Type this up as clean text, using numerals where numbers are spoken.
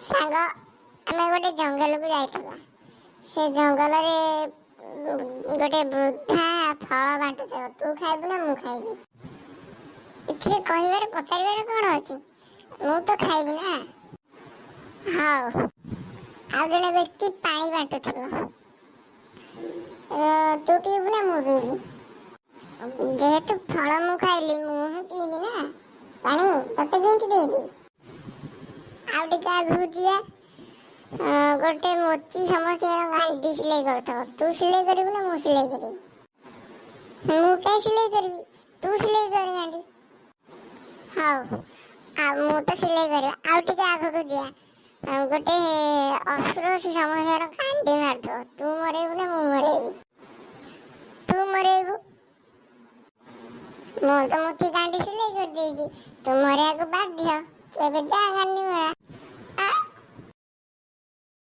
ସାଙ୍ଗ ଆମେ ଗୋଟେ ଜଙ୍ଗଲକୁ ଯାଇଥିବା। ସେ ଜଙ୍ଗଲରେ ଗୋଟେ ବୃଦ୍ଧା ଫଳ ବାଣ୍ଟୁଥିବ। ତୁ ଖାଇବୁ ନା ମୁଁ ଖାଇବି? ଏଥିରେ କହିବାର ପଚାରିବାର କ'ଣ ଅଛି? ମୁଁ ତ ଖାଇବି ନା। ହଉ। ଆଉ ଜଣେ ବ୍ୟକ୍ତି ପାଣି ବାଣ୍ଟୁଥିବ। ତୁ ପିଇବୁ ନା ମୁଁ ପିଇବି? ଯେହେତୁ ଫଳ ମୁଁ ଖାଇଲି ମୁଁ ହିଁ ପିଇବି ନା ପାଣି। ତତେ କେମିତି ଦେଇଦେବି? ଆଉ ଟିକେ ଆଗକୁ ଯିବା। ଗୋଟେ ମୋଚି ସମସ୍ତଙ୍କର ଗାଣ୍ଡି ସିଲେଇ କରୁଥିବ। ତୁ ସିଲେଇ କରିବୁ ନା ମୁଁ ସିଲେଇ କରିବି? ମୁଁ କାହିଁ ସିଲେଇ କରିବି? ତୁ ସିଲେଇ କର ଗାଣ୍ଡି। ହଉ। ଆଉ ମୁଁ ତ ସିଲେଇ କରିବା। ଆଉ ଟିକେ ଆଗକୁ ଯିବା। ଗୋଟେ ଅସୁର ସମସ୍ତଙ୍କର ଗାଣ୍ଡି ମାରୁଥିବ। ତୁ ମରେଇବୁ ନା ମୁଁ ମରେଇବି? ତୁ ମରେଇବୁ। ମୁଁ ତ ମୋଚି ଗାଣ୍ଡି ସିଲେଇ କରିଦେଇଛି। ତୁ ମରେଇବାକୁ ବାଧ୍ୟ। ତୁ ଏବେ ଯା ଗାଣ୍ଡି ମରା।